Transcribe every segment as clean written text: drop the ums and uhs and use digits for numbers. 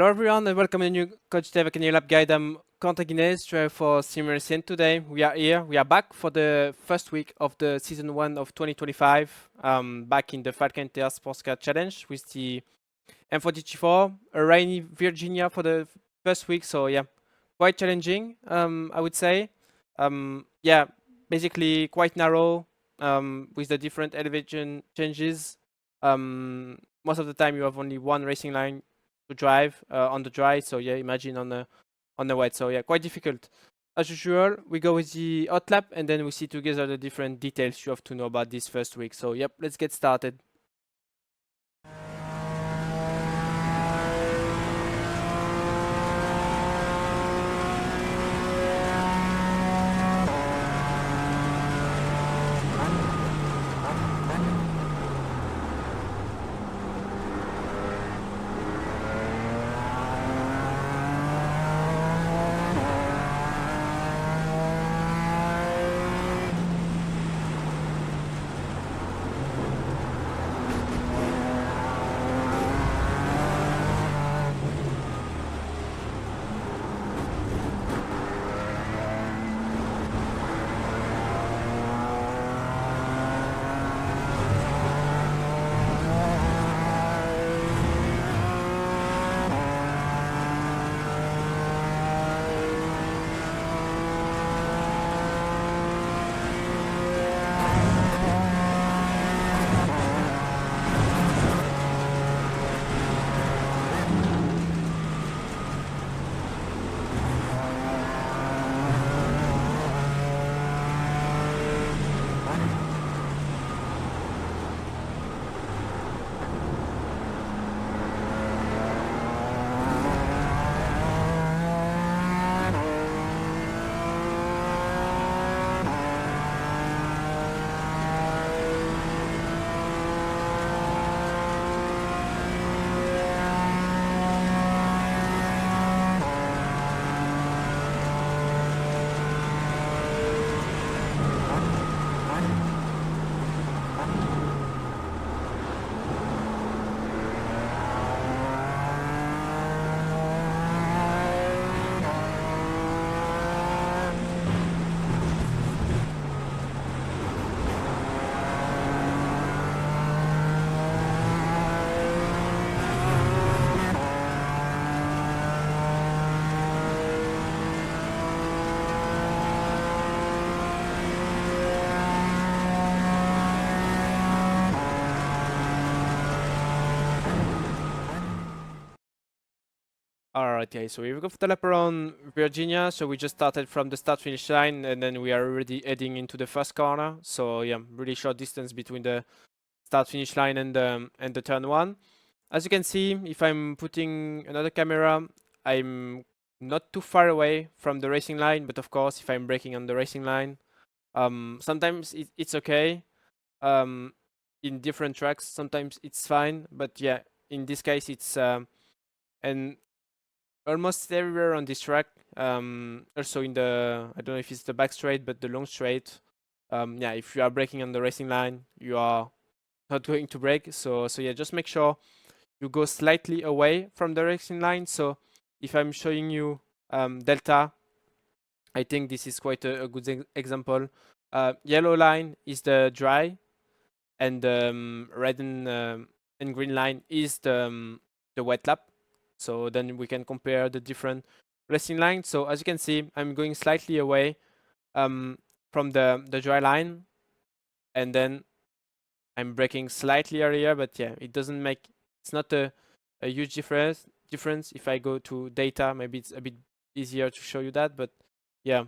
Hello everyone and welcome to a new Coach Dev New Lab Guide. I'm Corentin Guinez, driver for iRacing. Today we are back for the first week of the season 1 of 2025. Back in the Falcon TR Sports Car Challenge with the M4 GT4, a rainy Virginia for the first week. So yeah, quite challenging, I would say. Yeah, basically quite narrow with the different elevation changes. Most of the time you have only one racing line to drive on the dry, so yeah, imagine on the wet. So yeah, quite difficult. As usual, we go with the hot lap and then we see together the different details you have to know about this first week. So yep, let's get started. Alright guys, so we go for the lap around Virginia. So we just started from the start finish line and then we are already heading into the first corner. So yeah, really short distance between the start finish line and the turn one. As you can see, if I'm putting another camera, I'm not too far away from the racing line, but of course if I'm braking on the racing line, sometimes it's okay. In different tracks, sometimes it's fine, but yeah, in this case it's and almost everywhere on this track. Also in the, I don't know if it's the back straight, but the long straight. Yeah, if you are braking on the racing line, you are not going to brake. So yeah, just make sure you go slightly away from the racing line. So if I'm showing you Delta, I think this is quite a good example. Yellow line is the dry, and red and green line is the wet lap. So then we can compare the different racing lines. So as you can see, I'm going slightly away from the dry line, and then I'm braking slightly earlier. But yeah, it doesn't make, it's not a huge difference. If I go to data, maybe it's a bit easier to show you that. But yeah,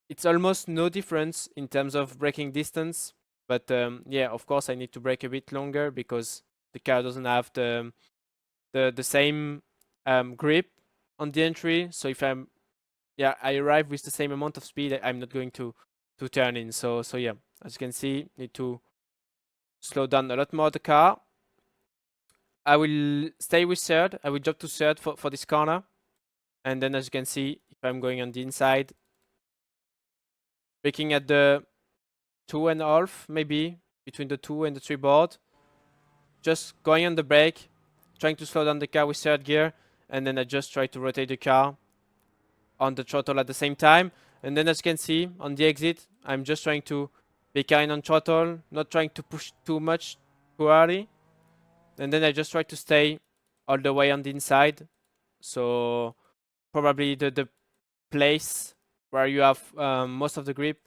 it's almost no difference in terms of braking distance. But yeah, of course I need to brake a bit longer because the car doesn't have the same grip on the entry. So if I arrive with the same amount of speed, I'm not going to turn in. So yeah, as you can see, need to slow down a lot more the car. I will stay with third. I will jump to third for this corner. And then as you can see, if I'm going on the inside, braking at the 2.5, maybe between the 2 and the 3 board, just going on the brake, trying to slow down the car with third gear, and then I just try to rotate the car on the throttle at the same time. And then as you can see on the exit, I'm just trying to be kind on throttle, not trying to push too much too early. And then I just try to stay all the way on the inside. So probably the place where you have most of the grip.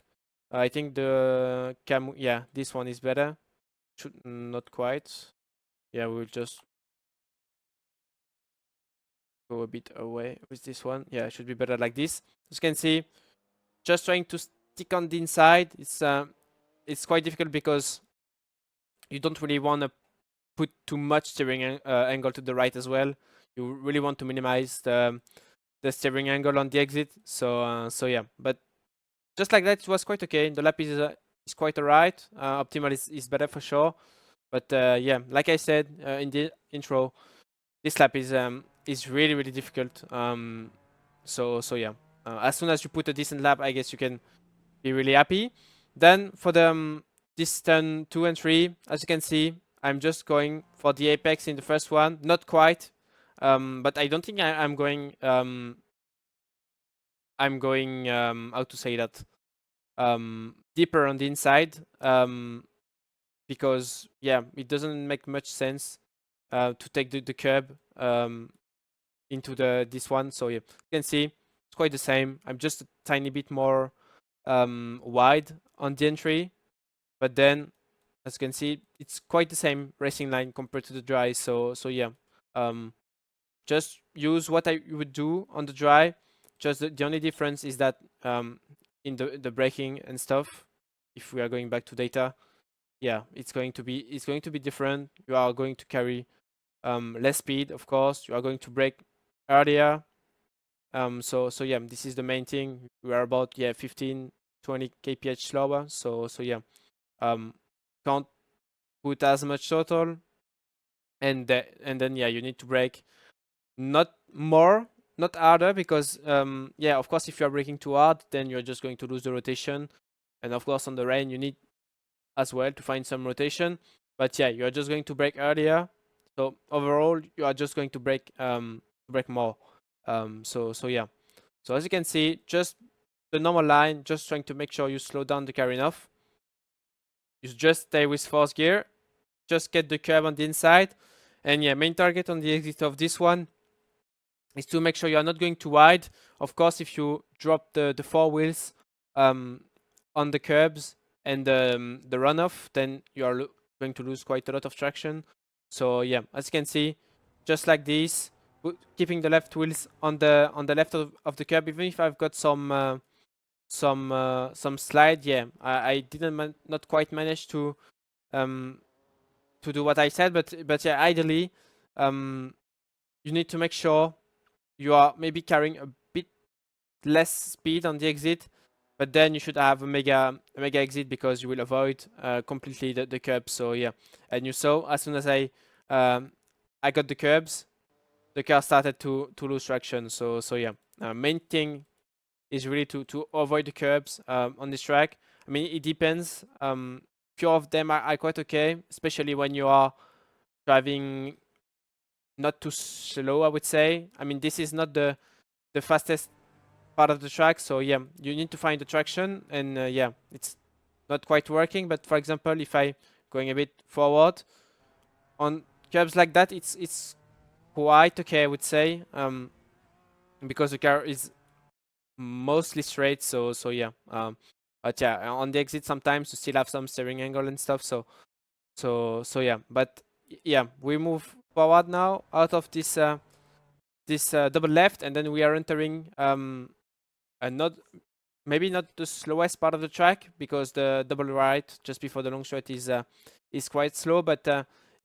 I think the cam, yeah, this one is better. Should not quite. Yeah, we'll just go a bit away with this one. Yeah, it should be better like this. As you can see, just trying to stick on the inside. It's quite difficult because you don't really want to put too much steering angle to the right as well. You really want to minimize the steering angle on the exit. So yeah, but just like that, it was quite okay. The lap is quite alright. Optimal is better for sure. But yeah, like I said in the intro, this lap is really difficult. So yeah, as soon as you put a decent lap, I guess you can be really happy. Then for the this turn 2 and 3, as you can see, I'm just going for the apex in the first one. Not quite, but I don't think I'm going. How to say that? Deeper on the inside. Because yeah, it doesn't make much sense to take the curb into this one. So yeah, you can see it's quite the same. I'm just a tiny bit more wide on the entry, but then as you can see, it's quite the same racing line compared to the dry. So yeah, just use what I would do on the dry. Just the only difference is that in the braking and stuff, if we are going back to data, yeah, it's going to be different. You are going to carry less speed, of course. You are going to brake earlier. So yeah, this is the main thing. We are about 15, 20 kph slower. So yeah, can't put as much throttle, and then yeah, you need to brake not more, not harder, because yeah, of course, if you are braking too hard, then you're just going to lose the rotation, and of course on the rain you need as well to find some rotation. But yeah, you are just going to brake earlier. So overall, you are just going to brake more. So yeah. So as you can see, just the normal line, just trying to make sure you slow down the car enough. You just stay with fourth gear, just get the curb on the inside. And yeah, main target on the exit of this one is to make sure you are not going too wide. Of course, if you drop the four wheels on the curbs and the runoff, then you are going to lose quite a lot of traction. So yeah, as you can see, just like this, keeping the left wheels on the left of the curb. Even if I've got some slide, yeah, I didn't not quite manage to do what I said, but yeah, ideally, you need to make sure you are maybe carrying a bit less speed on the exit, but then you should have a mega exit, because you will avoid completely the curb. So yeah, and you saw as soon as I got the curbs, the car started to lose traction. So yeah, main thing is really to avoid the curbs on this track. I mean, it depends. Few of them are quite okay, especially when you are driving not too slow, I would say. I mean, this is not the fastest part of the track, so yeah, you need to find the traction, and yeah, it's not quite working. But for example, if I going a bit forward on curbs like that, it's quite okay, I would say, because the car is mostly straight. So yeah, but yeah, on the exit sometimes you still have some steering angle and stuff. So yeah, but yeah, we move forward now out of this double left, and then we are entering not maybe not the slowest part of the track, because the double right just before the long straight is quite slow. But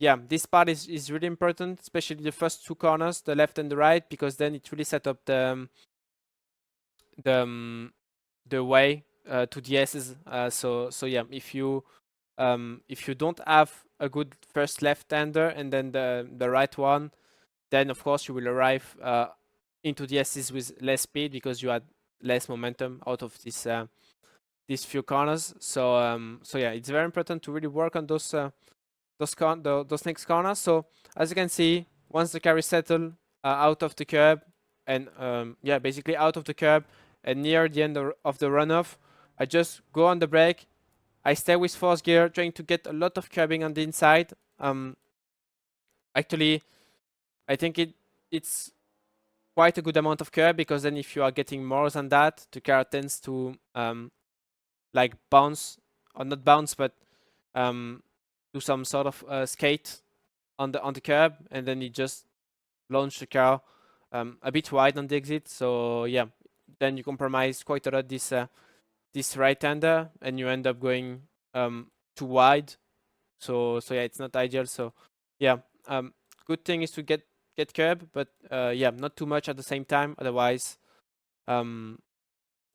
yeah, this part is really important, especially the first two corners, the left and the right, because then it really set up the way to the S's. So yeah, if you don't have a good first left-hander and then the right one, then of course you will arrive into the S's with less speed, because you had less momentum out of these few corners. So yeah, it's very important to really work on those next corners. So as you can see, once the car is settled out of the curb, and yeah, basically out of the curb and near the end of the runoff, I just go on the brake. I stay with fourth gear, trying to get a lot of curbing on the inside. Actually, I think it's quite a good amount of curb, because then if you are getting more than that, the car tends to like bounce, or not bounce, but do some sort of skate on the curb, and then it just launch the car a bit wide on the exit. So yeah, then you compromise quite a lot this right-hander, and you end up going too wide. So yeah, it's not ideal. So yeah, good thing is to get curb, but yeah, not too much at the same time. Otherwise,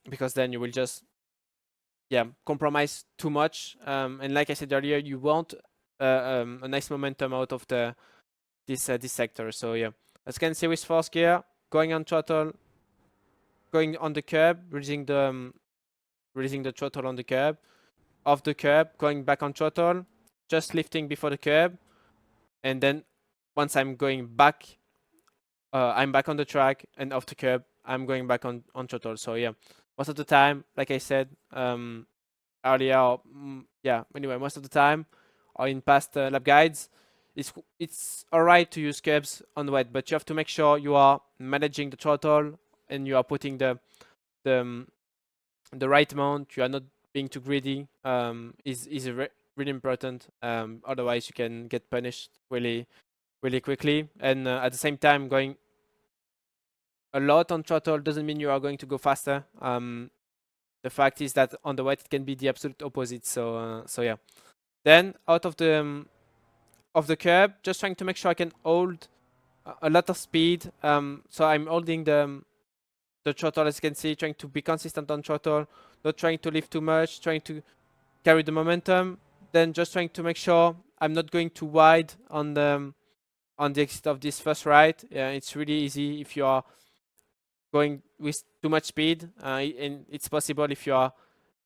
because then you will just yeah compromise too much. And like I said earlier, you want a nice momentum out of this sector. So yeah, as you can see with fourth gear, going on throttle, going on the curb, releasing the throttle on the curb, off the curb, going back on throttle, just lifting before the curb, and then once I'm going back, I'm back on the track, and off the curb, I'm going back on throttle. So yeah, most of the time, like I said earlier, yeah, anyway, most of the time, or in past lap guides, it's alright to use curbs on wet, but you have to make sure you are managing the throttle and you are putting the right amount. You are not being too greedy. Is really important. Otherwise, you can get punished really quickly. And at the same time, going a lot on throttle doesn't mean you are going to go faster. The fact is that on the wet it can be the absolute opposite. So yeah. Then out of the curb, just trying to make sure I can hold a lot of speed. So I'm holding the throttle, as you can see, trying to be consistent on throttle, not trying to lift too much, trying to carry the momentum. Then just trying to make sure I'm not going too wide on the exit of this first right. It's really easy if you are going with too much speed, and it's possible if you are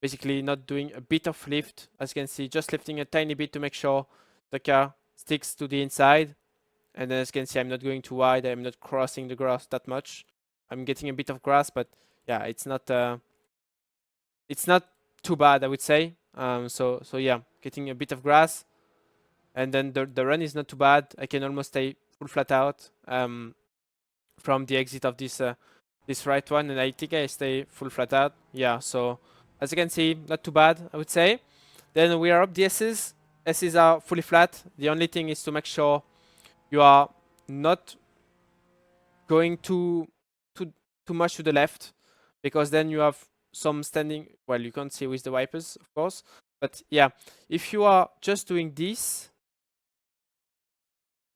basically not doing a bit of lift. As you can see, just lifting a tiny bit to make sure the car sticks to the inside. And then as you can see, I'm not going too wide, I'm not crossing the grass that much. I'm getting a bit of grass, but yeah, it's not too bad, I would say. So yeah, getting a bit of grass, and then the run is not too bad. I can almost stay full flat out from the exit of this right one, and I think I stay full flat out. Yeah, so as you can see, not too bad, I would say. Then we are up the S's. S's are fully flat. The only thing is to make sure you are not going too much to the left, because then you have some standing. Well, you can't see with the wipers, of course, but yeah, if you are just doing this,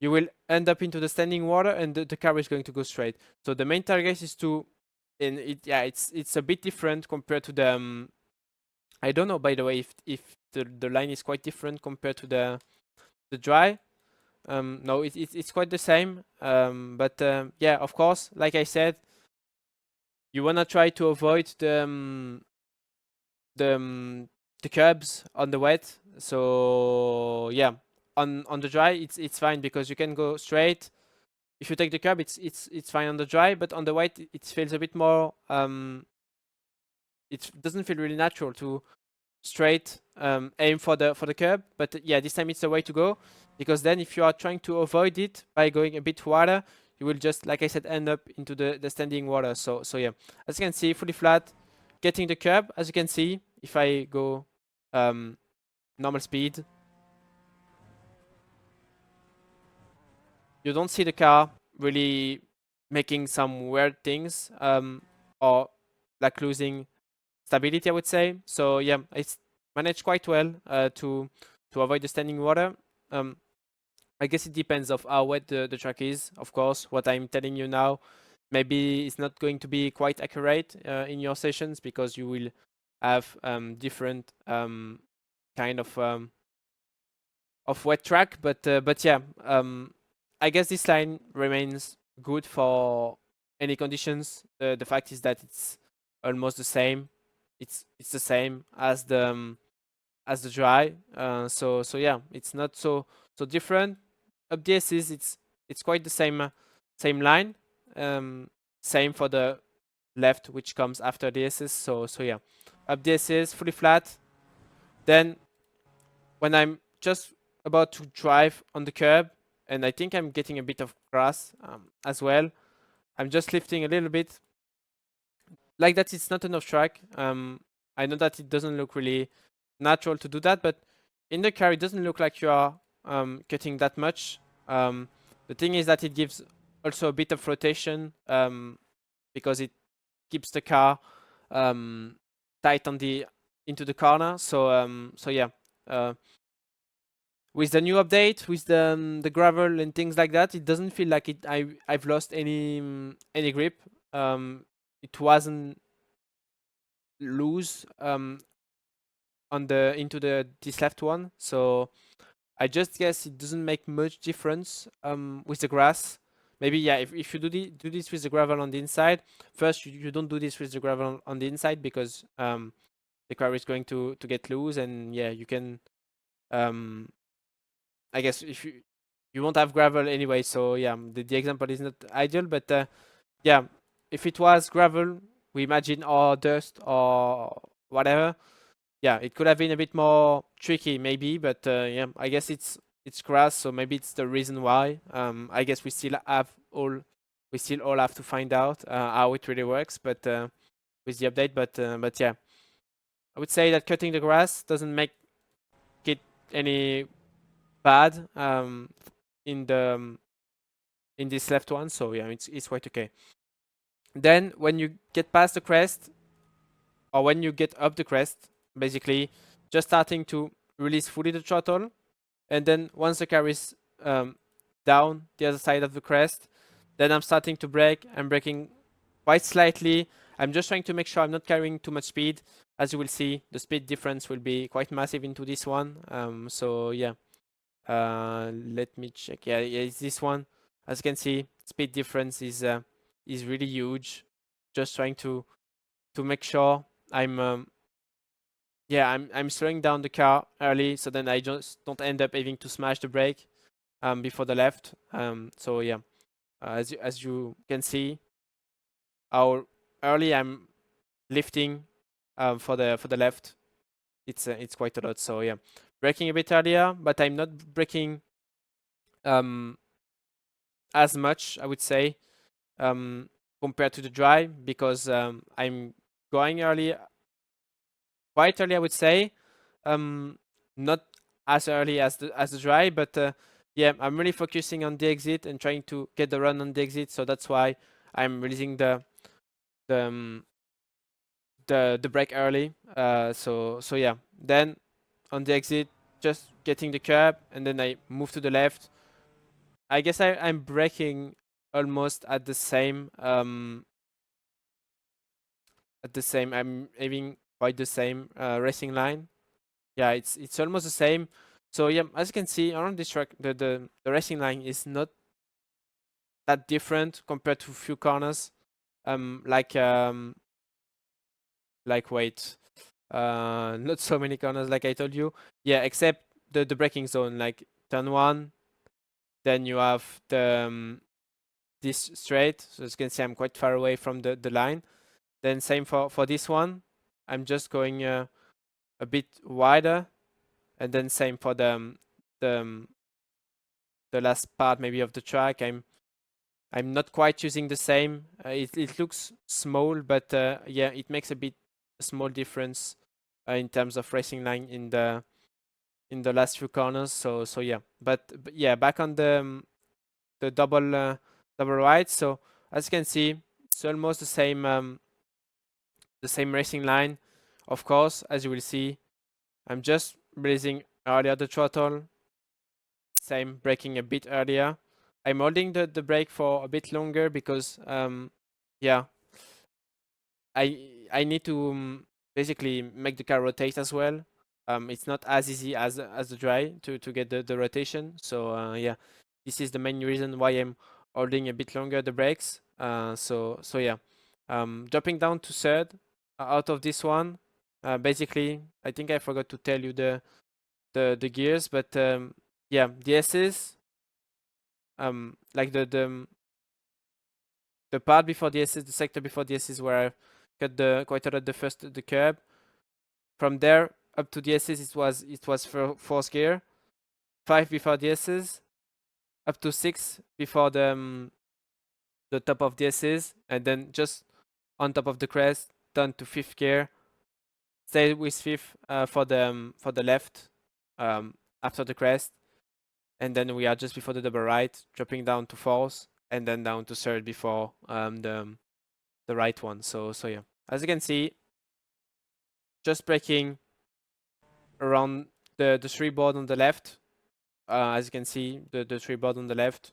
you will end up into the standing water, and the car is going to go straight. So the main target is to, and it's a bit different compared to the. I don't know, by the way, if the line is quite different compared to the dry. No, it's quite the same. But yeah, of course, like I said, you wanna try to avoid the curbs on the wet. So yeah, on the dry, it's fine because you can go straight. If you take the curb, it's fine on the dry, but on the wet, it feels a bit more. It doesn't feel really natural to straight aim for the curb. But yeah, this time it's the way to go, because then if you are trying to avoid it by going a bit wider, you will just, like I said, end up into the standing water. So yeah, as you can see, fully flat, getting the curb. As you can see, if I go normal speed, you don't see the car really making some weird things, or like losing stability, I would say. So yeah, it's managed quite well to avoid the standing water. I guess it depends of how wet the track is. Of course, what I'm telling you now maybe it's not going to be quite accurate in your sessions, because you will have different kind of wet track. But yeah, I guess this line remains good for any conditions. The fact is that it's almost the same. It's the same as the dry. So yeah, it's not so different. Up the S's, it's it's quite the same line. Same for the left, which comes after the assist. So yeah, up the assist, fully flat. Then when I'm just about to drive on the curb, and I think I'm getting a bit of grass as well, I'm just lifting a little bit. Like that, it's not enough track. I know that it doesn't look really natural to do that, but in the car, it doesn't look like you are cutting that much. The thing is that it gives also a bit of rotation because it keeps the car tight on the into the corner. So yeah, with the new update, with the gravel and things like that, it doesn't feel like I've lost any grip. It wasn't loose on the into the this left one, so I just guess it doesn't make much difference with the grass. Maybe yeah, if you do this with the gravel on the inside, first you don't do this with the gravel on the inside because the car is going to get loose, and yeah, you can I guess if you won't have gravel anyway, so yeah, the example is not ideal, but yeah, if it was gravel, we imagine, or dust or whatever, yeah, it could have been a bit more tricky maybe, but yeah, I guess it's grass, so maybe it's the reason why. I guess we still all have to find out how it really works, but with the update, but yeah, I would say that cutting the grass doesn't make it any bad in the in this left one, so yeah, it's quite okay. Then when you get past the crest, or when you get up the crest, basically just starting to release fully the throttle, and then once the car is down the other side of the crest, then I'm starting to brake. I'm braking quite slightly. I'm just trying to make sure I'm not carrying too much speed. As you will see, the speed difference will be quite massive into this one. So yeah, let me check. Yeah, it's this one. As you can see, speed difference is really huge. Just trying to make sure I'm yeah, I'm slowing down the car early, so then I just don't end up having to smash the brake before the left. So yeah, as you can see, how early I'm lifting for the left. It's quite a lot. So yeah, braking a bit earlier, but I'm not braking as much, I would say, compared to the dry, because I'm going early, quite early, I would say. Not as early as the dry, but yeah, I'm really focusing on the exit and trying to get the run on the exit. So that's why I'm releasing the um, the brake early. So yeah, then on the exit, just getting the curb, and then I move to the left. I guess I'm braking almost at the same I'm having quite the same racing line. Yeah, it's almost the same. So yeah, as you can see around this track, the racing line is not that different compared to few corners. Um, like um, like wait, not so many corners like I told you. Yeah, except the braking zone, like turn one, then you have this straight. So as you can see, I'm quite far away from the line. Then same for this one. I'm just going a bit wider, and then same for the um, the last part maybe of the track. I'm not quite using the same. It looks small, but yeah, it makes a small difference in terms of racing line in the last few corners. So yeah, but yeah, back on the double right. So as you can see, it's almost the same racing line. Of course, as you will see, I'm just releasing earlier the throttle. Same, braking a bit earlier. I'm holding the brake for a bit longer because yeah, I need to basically make the car rotate as well. It's not as easy as the dry to get the rotation. So yeah, this is the main reason why I'm holding a bit longer the brakes. So yeah, dropping down to third out of this one. Basically, I think I forgot to tell you the gears, but yeah, the S's like the part before the SS, the sector before the SS, where I cut quite a lot the curb. From there up to the SS, it was fourth gear, 5 before the SS, up to 6 before the top of the SS, and then just on top of the crest, down to 5th gear. Stay with 5th for the left after the crest, and then we are just before the double right, dropping down to 4th, and then down to 3rd before the right one. So yeah, as you can see, just braking around the 3 board on the left. As you can see, the 3 board on the left,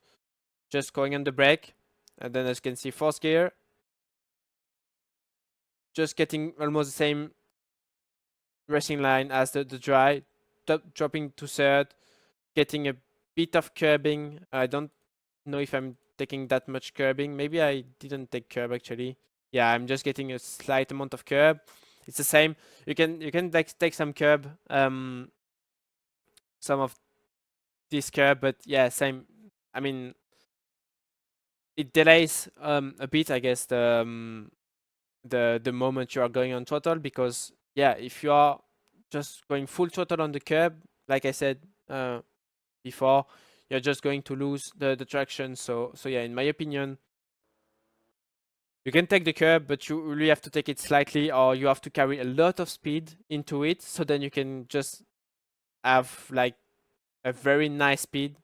just going on the brake, and then as you can see, 4th gear, just getting almost the same racing line as the dry, dropping to 3rd, getting a bit of curbing. I don't know if I'm taking that much curbing. Maybe I didn't take curb actually. Yeah, I'm just getting a slight amount of curb. It's the same. You can like take some curb, some of this curb, but yeah, same. I mean, it delays a bit, I guess, the moment you are going on throttle, because yeah, if you are just going full throttle on the curb, like I said before, you're just going to lose the traction. So yeah, in my opinion, you can take the curb, but you really have to take it slightly, or you have to carry a lot of speed into it, so then you can just have like a very nice speed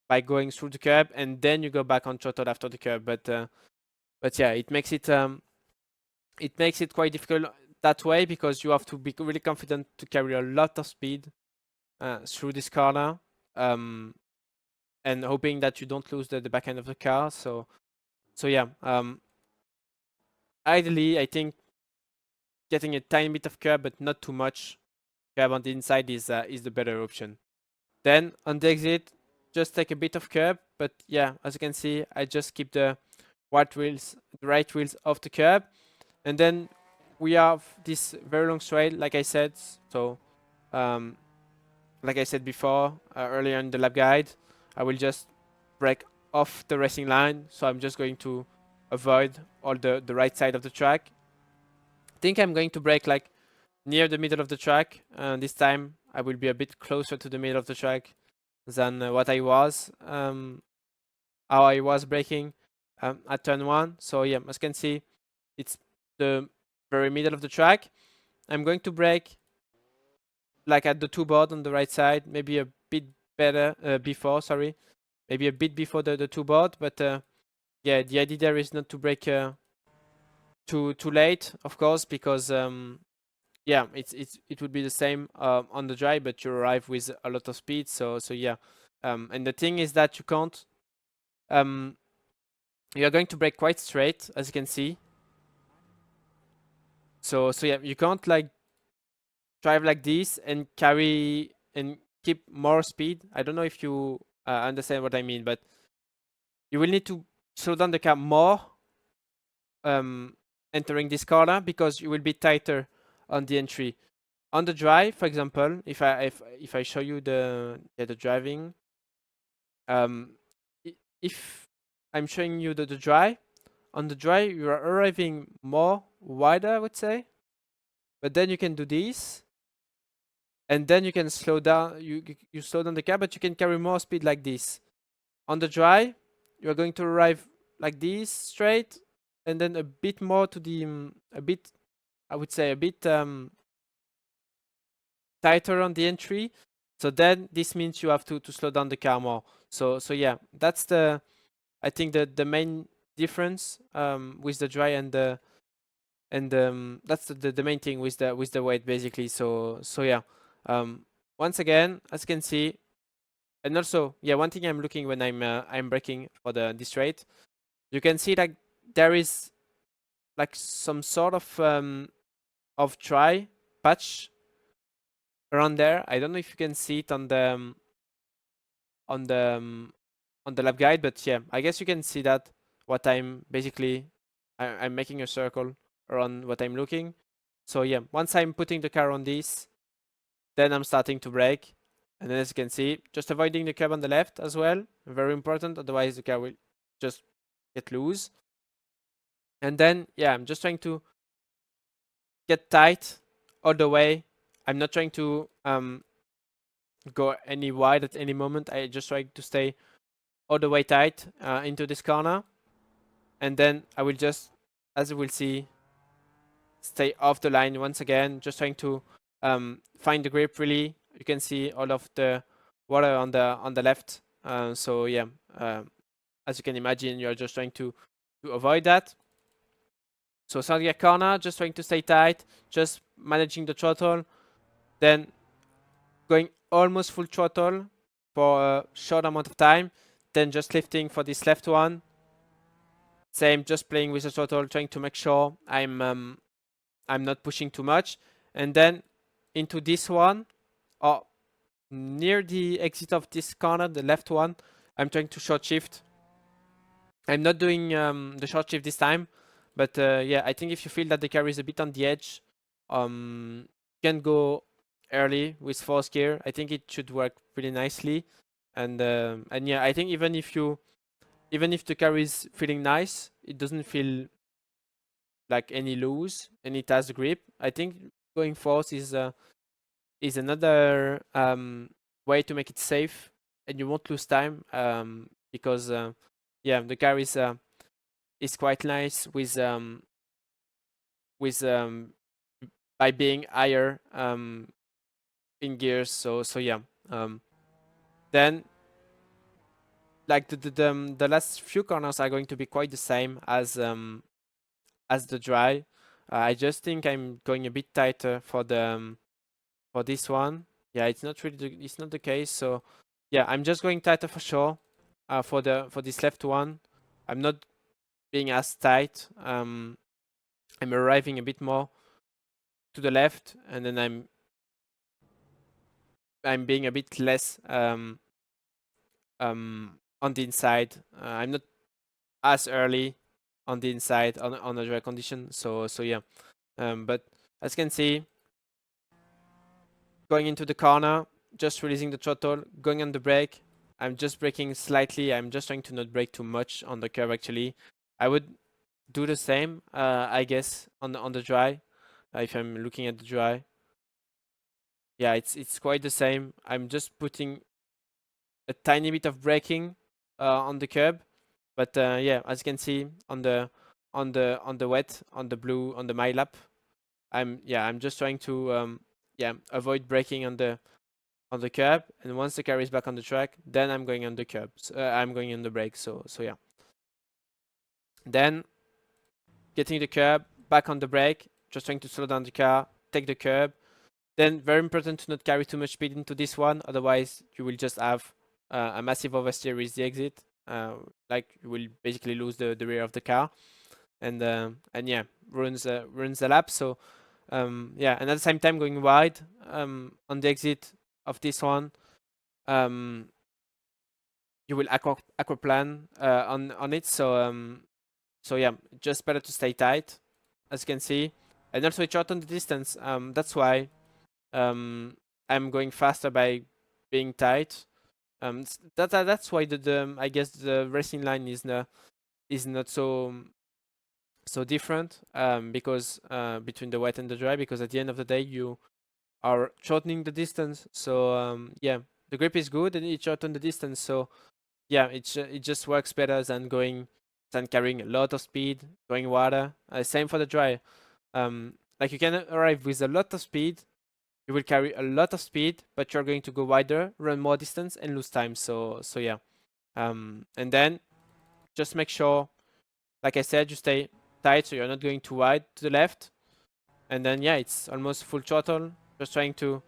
by going through the curb, and then you go back on throttle after the curb. But yeah, it makes it quite difficult that way, because you have to be really confident to carry a lot of speed through this corner, and hoping that you don't lose the back end of the car. So yeah, ideally, I think getting a tiny bit of curb, but not too much curb on the inside is the better option. Then on the exit, just take a bit of curb, but yeah, as you can see, I just keep the right wheels off the curb, and then we have this very long straight, like I said. So, like I said before, earlier in the lap guide, I will just brake off the racing line. So I'm just going to avoid all the right side of the track. I think I'm going to brake like near the middle of the track. This time I will be a bit closer to the middle of the track than what I was, how I was braking at turn 1. So yeah, as you can see, it's the very middle of the track. I'm going to brake like at the 2 board on the right side, maybe a bit better before, sorry, maybe a bit before the 2 board, but yeah, the idea there is not to brake too late, of course, because yeah, it would be the same on the dry, but you arrive with a lot of speed. So yeah, and the thing is that you can't, you are going to brake quite straight, as you can see. So yeah, you can't like drive like this and carry and keep more speed. I don't know if you understand what I mean, but you will need to slow down the car more entering this corner, because you will be tighter on the entry. On the dry, for example, if I show you the driving, if I'm showing you the dry, on the dry you are arriving more wider, I would say, but then you can do this, and then you can slow down. You slow down the car, but you can carry more speed like this. On the dry, you are going to arrive like this straight, and then a bit more to the a bit, I would say, a bit tighter on the entry. So then this means you have to slow down the car more. So yeah, that's I think the main difference with the dry and that's the main thing with the weight, basically. So yeah, once again, as you can see, and also yeah, one thing I'm looking when I'm braking for this straight, you can see like there is like some sort of dry patch around there. I don't know if you can see it on on the on the lap guide, but yeah, I guess you can see that what I'm basically I'm making a circle around what I'm looking. So yeah, once I'm putting the car on this, then I'm starting to brake. And then as you can see, just avoiding the curb on the left as well. Very important, otherwise the car will just get loose. And then, yeah, I'm just trying to get tight all the way. I'm not trying to go any wide at any moment. I just try to stay all the way tight into this corner. And then I will just, as you will see, stay off the line once again, just trying to find the grip really. You can see all of the water on the left. So yeah, as you can imagine, you're just trying to avoid that. So starting at corner, just trying to stay tight, just managing the throttle, then going almost full throttle for a short amount of time, then just lifting for this left one. Same, just playing with the throttle, trying to make sure I'm not pushing too much, and then into this one, or near the exit of this corner, the left one, I'm trying to short shift. I'm not doing the short shift this time, but yeah, I think if you feel that the car is a bit on the edge, you can go early with fourth gear. I think it should work pretty nicely, and yeah, I think even if the car is feeling nice, it doesn't feel like any loose, and it has grip. I think going fourth is another way to make it safe, and you won't lose time because yeah, the car is quite nice with by being higher in gears. So yeah, then like the last few corners are going to be quite the same as the dry. I just think I'm going a bit tighter for for this one. Yeah, it's not the case. So yeah, I'm just going tighter for sure. For this left one, I'm not being as tight. I'm arriving a bit more to the left, and then I'm being a bit less on the inside. I'm not as early on the inside on a dry condition. So yeah, but as you can see, going into the corner, just releasing the throttle, going on the brake. I'm just braking slightly. I'm just trying to not brake too much on the curve actually. I would do the same, I guess, on the dry. If I'm looking at the dry, yeah, it's quite the same. I'm just putting a tiny bit of braking on the curb, but yeah, as you can see on the wet, on the blue, on the my lap, I'm just trying to avoid braking on the curb, and once the car is back on the track, then I'm going on the curb. I'm going on the brake. So yeah. Then getting the curb, back on the brake, just trying to slow down the car, take the curb. Then very important to not carry too much speed into this one, otherwise you will just have a massive oversteer with the exit. Like you will basically lose the rear of the car, and yeah, ruins the lap. So yeah, and at the same time going wide on the exit of this one. You will aquaplan on it. So yeah, just better to stay tight, as you can see, and also it shorten the distance. That's why I'm going faster by being tight. That's why the I guess the racing line is not so different because between the wet and the dry, because at the end of the day you are shortening the distance. So yeah, the grip is good and it shorten the distance. So yeah, it just works better than carrying a lot of speed, going wider. Same for the dry. Like you can arrive with a lot of speed, you will carry a lot of speed, but you're going to go wider, run more distance, and lose time. So yeah. And then just make sure, like I said, you stay tight so you're not going too wide to the left. And then yeah, it's almost full throttle. Just trying to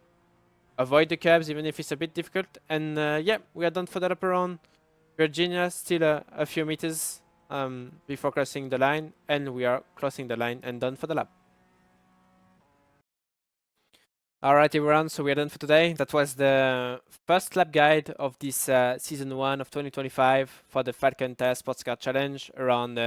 avoid the curbs, even if it's a bit difficult. And yeah, we are done for the lap around Virginia. Still a few meters before crossing the line, and we are crossing the line and done for the lap. Alright everyone, so we're done for today. That was the first lap guide of this season 1 of 2025 for the Falcon Test Sports Car Challenge around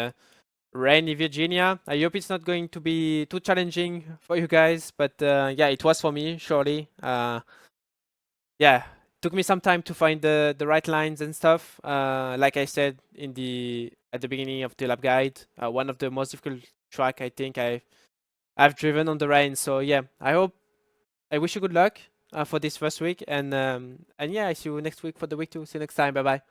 rainy Virginia. I hope it's not going to be too challenging for you guys, but yeah, it was for me, surely. Yeah, took me some time to find the right lines and stuff. Like I said at the beginning of the lap guide, one of the most difficult track I think I've driven on the rain. So yeah, I wish you good luck for this first week, and yeah, I see you next week for the week 2. See you next time. Bye bye.